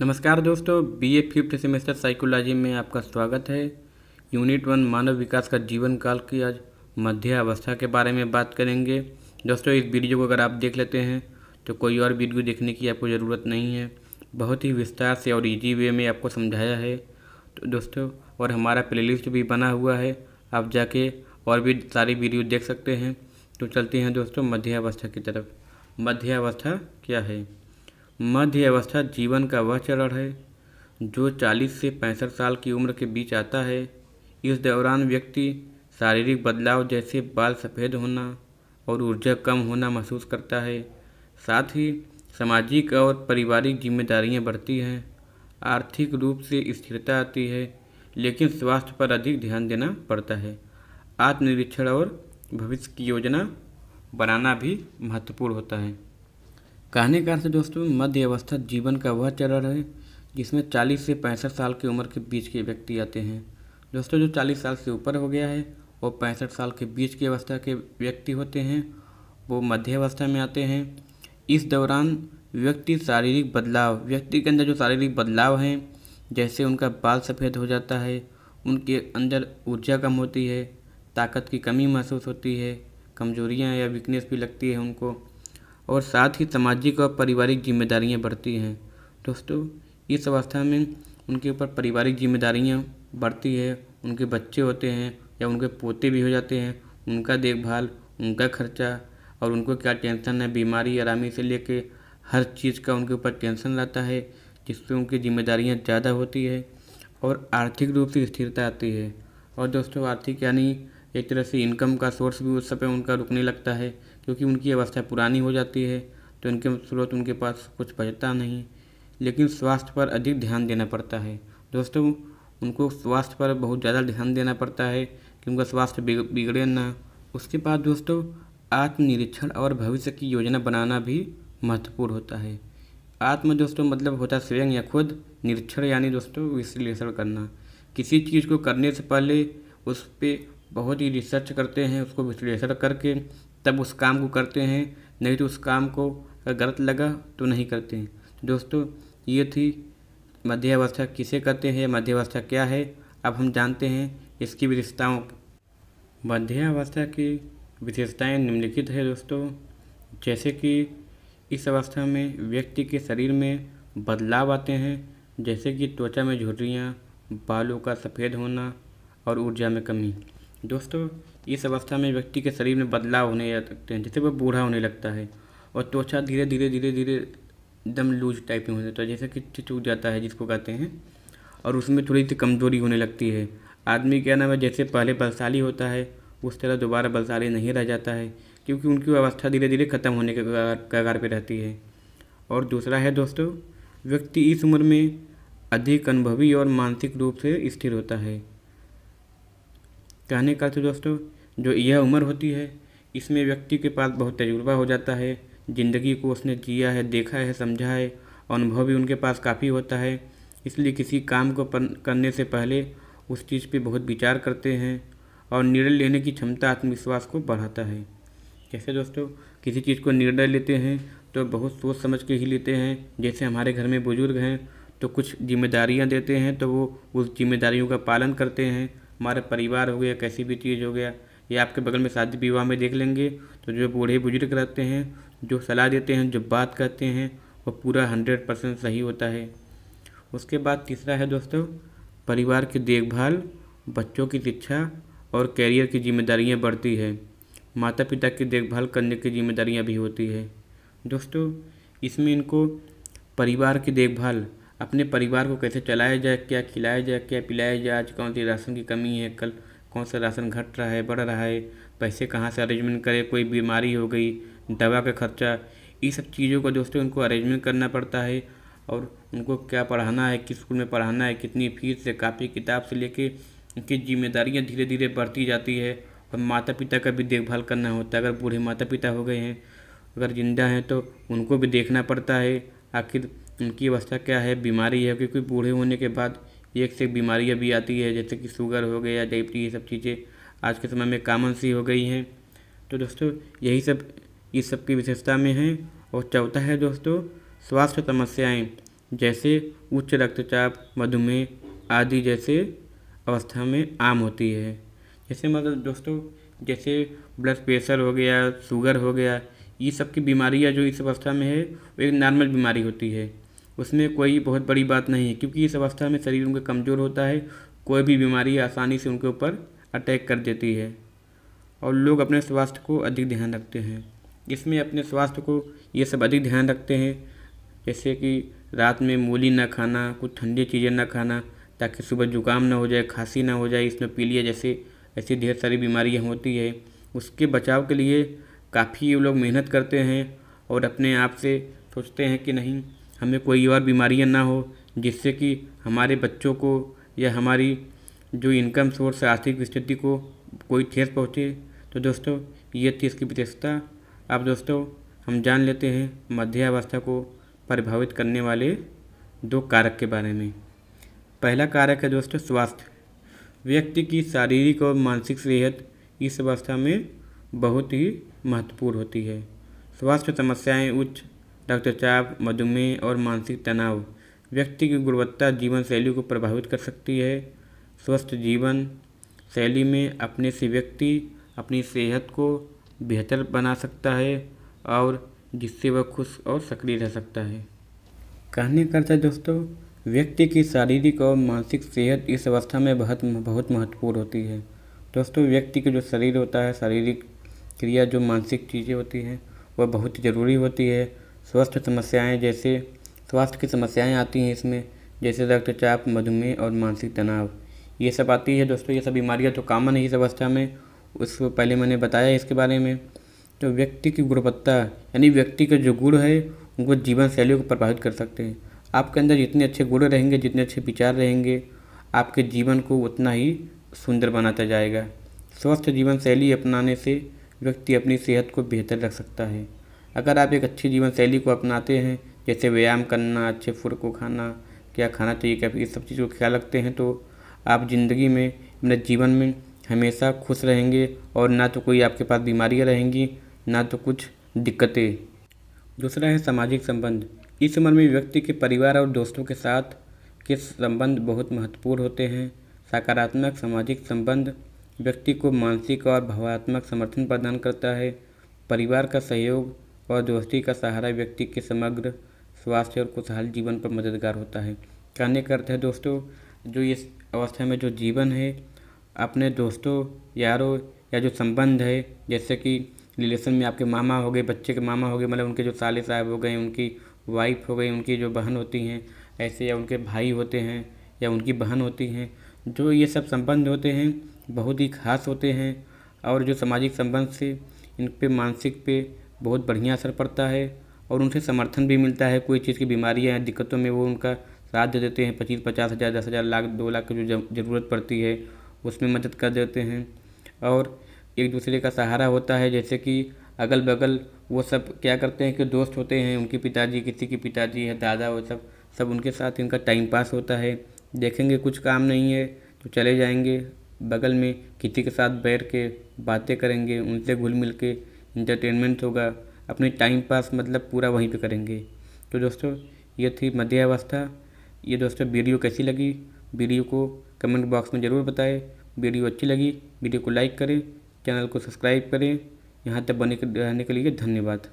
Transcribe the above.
नमस्कार दोस्तों, BA fifth semester psychology में आपका स्वागत है। यूनिट 1 मानव विकास का जीवन काल की आज मध्य अवस्था के बारे में बात करेंगे। दोस्तों, इस वीडियो को अगर आप देख लेते हैं तो कोई और वीडियो देखने की आपको ज़रूरत नहीं है। बहुत ही विस्तार से और इजी वे में आपको समझाया है तो दोस्तों, और हमारा प्लेलिस्ट भी बना हुआ है, आप जाके और भी सारी वीडियो देख सकते हैं। तो चलते हैं दोस्तों मध्य अवस्था की तरफ। मध्य अवस्था क्या है? मध्य अवस्था जीवन का वह चरण है जो 40 से 65 साल की उम्र के बीच आता है। इस दौरान व्यक्ति शारीरिक बदलाव जैसे बाल सफ़ेद होना और ऊर्जा कम होना महसूस करता है। साथ ही सामाजिक और पारिवारिक जिम्मेदारियां बढ़ती हैं। आर्थिक रूप से स्थिरता आती है, लेकिन स्वास्थ्य पर अधिक ध्यान देना पड़ता है। आत्मनिरीक्षण और भविष्य की योजना बनाना भी महत्वपूर्ण होता है। कहने का अर्थ दोस्तों, मध्य अवस्था जीवन का वह चरण है जिसमें 40 से 65 साल की उम्र के बीच के व्यक्ति आते हैं। दोस्तों, जो 40 साल से ऊपर हो गया है और 65 साल के बीच की अवस्था के व्यक्ति होते हैं वो मध्य अवस्था में आते हैं। इस दौरान व्यक्ति के अंदर जो शारीरिक बदलाव हैं, जैसे उनका बाल सफ़ेद हो जाता है, उनके अंदर ऊर्जा कम होती है, ताकत की कमी महसूस होती है, कमजोरियाँ या वीकनेस भी लगती है उनको, और साथ ही सामाजिक और पारिवारिक जिम्मेदारियां बढ़ती हैं। दोस्तों, इस अवस्था में उनके ऊपर पारिवारिक जिम्मेदारियां बढ़ती है। उनके बच्चे होते हैं या उनके पोते भी हो जाते हैं, उनका देखभाल, उनका खर्चा और उनको क्या टेंशन है, बीमारी आरामी से लेके हर चीज़ का उनके ऊपर टेंशन रहता है, जिससे उनकी जिम्मेदारियां ज़्यादा होती है और आर्थिक रूप से स्थिरता आती है। और दोस्तों, आर्थिक यानी एक तरह से इनकम का सोर्स भी उस समय उनका रुकने लगता है, क्योंकि उनकी अवस्था पुरानी हो जाती है तो इनके स्रोत उनके पास कुछ बचता नहीं। लेकिन स्वास्थ्य पर अधिक ध्यान देना पड़ता है। दोस्तों, उनको स्वास्थ्य पर बहुत ज़्यादा ध्यान देना पड़ता है कि उनका स्वास्थ्य बिगड़े ना। उसके बाद दोस्तों, आत्मनिरीक्षण और भविष्य की योजना बनाना भी महत्वपूर्ण होता है। दोस्तों मतलब होता है स्वयं या खुद। निरीक्षण यानी दोस्तों विश्लेषण करना। किसी चीज़ को करने से पहले उस पर बहुत ही रिसर्च करते हैं, उसको विश्लेषण करके तब उस काम को करते हैं, नहीं तो उस काम को अगर गलत लगा तो नहीं करते हैं। दोस्तों, ये थी मध्य अवस्था किसे कहते हैं, मध्य अवस्था क्या है, अब हम जानते हैं इसकी विशेषताओं। मध्य अवस्था की विशेषताएं निम्नलिखित है दोस्तों, जैसे कि इस अवस्था में व्यक्ति के शरीर में बदलाव आते हैं, जैसे कि त्वचा में झुर्रियाँ, बालों का सफ़ेद होना और ऊर्जा में कमी। दोस्तों, इस अवस्था में व्यक्ति के शरीर में बदलाव होने लगते हैं, जैसे वह बूढ़ा होने लगता है और त्वचा धीरे धीरे एकदम लूज टाइप में हो जाता है, जैसे कि चिचूक जाता है जिसको कहते हैं, और उसमें थोड़ी सी कमजोरी होने लगती है। आदमी क्या नाम है, जैसे पहले बलशाली होता है उस तरह दोबारा बलशाली नहीं रह जाता है, क्योंकि उनकी अवस्था धीरे धीरे ख़त्म होने के कगार पर रहती है। और दूसरा है दोस्तों, व्यक्ति इस उम्र में अधिक अनुभवी और मानसिक रूप से स्थिर होता है। कहने का तो दोस्तों, जो यह उम्र होती है इसमें व्यक्ति के पास बहुत तजुर्बा हो जाता है, ज़िंदगी को उसने जिया है, देखा है, समझा है, अनुभव भी उनके पास काफ़ी होता है। इसलिए किसी काम को करने से पहले उस चीज़ पे बहुत विचार करते हैं और निर्णय लेने की क्षमता आत्मविश्वास को बढ़ाता है। जैसे दोस्तों, किसी चीज़ को निर्णय लेते हैं तो बहुत सोच समझ के ही लेते हैं। जैसे हमारे घर में बुजुर्ग हैं तो कुछ जिम्मेदारियां देते हैं तो वो उस जिम्मेदारियों का पालन करते हैं। हमारे परिवार हो गया, कैसी भी चीज़ हो गया, या आपके बगल में शादी विवाह में देख लेंगे तो जो बूढ़े बुजुर्ग रहते हैं, जो सलाह देते हैं, जो बात कहते हैं, वो पूरा 100% सही होता है। उसके बाद तीसरा है दोस्तों, परिवार की देखभाल, बच्चों की शिक्षा और कैरियर की जिम्मेदारियां बढ़ती है। माता पिता की देखभाल करने की जिम्मेदारियां भी होती है। दोस्तों, इसमें इनको परिवार की देखभाल, अपने परिवार को कैसे चलाया जाए, क्या खिलाया जाए, क्या पिलाया जाए, आज कौन सी राशन की कमी है, कल कौन सा राशन घट रहा है, बढ़ रहा है, पैसे कहाँ से अरेंजमेंट करें, कोई बीमारी हो गई, दवा का खर्चा, ये सब चीज़ों को दोस्तों उनको अरेंजमेंट करना पड़ता है। और उनको क्या पढ़ाना है, किस स्कूल में पढ़ाना है, कितनी फीस से, कापी किताब से लेके उनकी जिम्मेदारियाँ धीरे धीरे बढ़ती जाती है। और माता पिता का भी देखभाल करना होता है। अगर बूढ़े माता पिता हो गए हैं, अगर जिंदा हैं तो उनको भी देखना पड़ता है, आखिर उनकी अवस्था क्या है, बीमारी है, क्योंकि बूढ़े होने के बाद एक से एक बीमारियाँ भी आती है, जैसे कि शुगर हो गया, डायबिटीज, ये सब चीज़ें आज के समय में कॉमन सी हो गई हैं। तो दोस्तों, यही सब इस सब की विशेषता में है। और चौथा है दोस्तों, स्वास्थ्य समस्याएं, जैसे उच्च रक्तचाप, मधुमेह आदि जैसे अवस्था में आम होती है। जैसे मतलब दोस्तों, जैसे ब्लड प्रेशर हो गया, शुगर हो गया, ये सब की बीमारियाँ जो इस अवस्था में है वो एक नॉर्मल बीमारी होती है। उसमें कोई बहुत बड़ी बात नहीं है, क्योंकि इस अवस्था में शरीर उनका कमज़ोर होता है, कोई भी बीमारी आसानी से उनके ऊपर अटैक कर देती है और लोग अपने स्वास्थ्य को अधिक ध्यान रखते हैं। इसमें अपने स्वास्थ्य को ये सब अधिक ध्यान रखते हैं, जैसे कि रात में मूली ना खाना, कुछ ठंडी चीज़ें ना खाना, ताकि सुबह जुकाम ना हो जाए, खांसी ना हो जाए, इसमें पीलिया जैसे ऐसी ढेर सारी बीमारियाँ होती है। उसके बचाव के लिए काफ़ी लोग मेहनत करते हैं और अपने आप से सोचते हैं कि नहीं, हमें कोई और बीमारियाँ ना हो, जिससे कि हमारे बच्चों को या हमारी जो इनकम सोर्स है, आर्थिक स्थिति को कोई ठेस पहुँचे। तो दोस्तों, ये थी इसकी विशेषता। अब दोस्तों, हम जान लेते हैं मध्यावस्था को प्रभावित करने वाले 2 कारक के बारे में। पहला कारक है दोस्तों स्वास्थ्य। व्यक्ति की शारीरिक और मानसिक सेहत इस अवस्था में बहुत ही महत्वपूर्ण होती है। स्वास्थ्य समस्याएं उच्च रक्तचाप, मधुमेह और मानसिक तनाव व्यक्ति की गुणवत्ता जीवन शैली को प्रभावित कर सकती है। स्वस्थ जीवन शैली में अपने से व्यक्ति अपनी सेहत को बेहतर बना सकता है और जिससे वह खुश और सक्रिय रह सकता है। कहने का अर्थ है दोस्तों, व्यक्ति की शारीरिक और मानसिक सेहत इस अवस्था में बहुत महत्वपूर्ण होती है। दोस्तों, व्यक्ति का जो शरीर होता है, शारीरिक क्रिया, जो मानसिक चीज़ें होती हैं, वह बहुत ज़रूरी होती है। स्वास्थ्य की समस्याएं आती हैं इसमें, जैसे रक्तचाप, मधुमेह और मानसिक तनाव, ये सब आती है। दोस्तों, ये सब बीमारियां तो कॉमन है इस अवस्था में, उसको पहले मैंने बताया इसके बारे में। तो व्यक्ति की गुणवत्ता यानी व्यक्ति के जो गुण है उनको जीवन शैली को प्रभावित कर सकते हैं। आपके अंदर जितने अच्छे गुण रहेंगे, जितने अच्छे विचार रहेंगे, आपके जीवन को उतना ही सुंदर बनाता जाएगा। स्वस्थ जीवन शैली अपनाने से व्यक्ति अपनी सेहत को बेहतर रख सकता है। अगर आप एक अच्छी जीवन शैली को अपनाते हैं, जैसे व्यायाम करना, अच्छे फूड को खाना, क्या खाना चाहिए, क्या इस सब चीज़ों का ख्याल रखते हैं, तो आप ज़िंदगी में, अपने जीवन में हमेशा खुश रहेंगे और ना तो कोई आपके पास बीमारियाँ रहेंगी, ना तो कुछ दिक्कतें। दूसरा है सामाजिक संबंध। इस उम्र में व्यक्ति के परिवार और दोस्तों के साथ के संबंध बहुत महत्वपूर्ण होते हैं। सकारात्मक सामाजिक संबंध व्यक्ति को मानसिक और भावनात्मक समर्थन प्रदान करता है। परिवार का सहयोग और दोस्ती का सहारा व्यक्ति के समग्र स्वास्थ्य और खुशहाल जीवन पर मददगार होता है। कहने का अर्थ है दोस्तों, जो इस अवस्था में जो जीवन है, अपने दोस्तों, यारों या जो संबंध है, जैसे कि रिलेशन में आपके मामा हो गए, बच्चे के मामा हो गए, मतलब उनके जो साले साहब हो गए, उनकी वाइफ हो गई, उनकी जो बहन होती हैं, ऐसे, या उनके भाई होते हैं या उनकी बहन होती हैं, जो ये सब संबंध होते हैं बहुत ही खास होते हैं और जो सामाजिक संबंध से इन पे मानसिक पे बहुत बढ़िया असर पड़ता है और उनसे समर्थन भी मिलता है। कोई चीज़ की बीमारियाँ हैं, दिक्कतों में वो उनका साथ दे देते हैं। 25-50 हज़ार, 10,000, लाख, 2 लाख की जो ज़रूरत पड़ती है उसमें मदद कर देते हैं और एक दूसरे का सहारा होता है। जैसे कि अगल बगल वो सब क्या करते हैं कि दोस्त होते हैं, उनके पिताजी, किसी के पिताजी है, दादा, वो सब उनके साथ इनका टाइम पास होता है। देखेंगे कुछ काम नहीं है तो चले जाएंगे बगल में, किसी के साथ बैठ के बातें करेंगे, उनसे घुल मिल के इंटरटेनमेंट होगा, अपनी टाइम पास मतलब पूरा वहीं पे करेंगे। तो दोस्तों, ये थी मध्यावस्था। ये दोस्तों वीडियो कैसी लगी, वीडियो को कमेंट बॉक्स में ज़रूर बताएं। वीडियो अच्छी लगी वीडियो को लाइक करें, चैनल को सब्सक्राइब करें। यहाँ तक बने रहने के लिए धन्यवाद।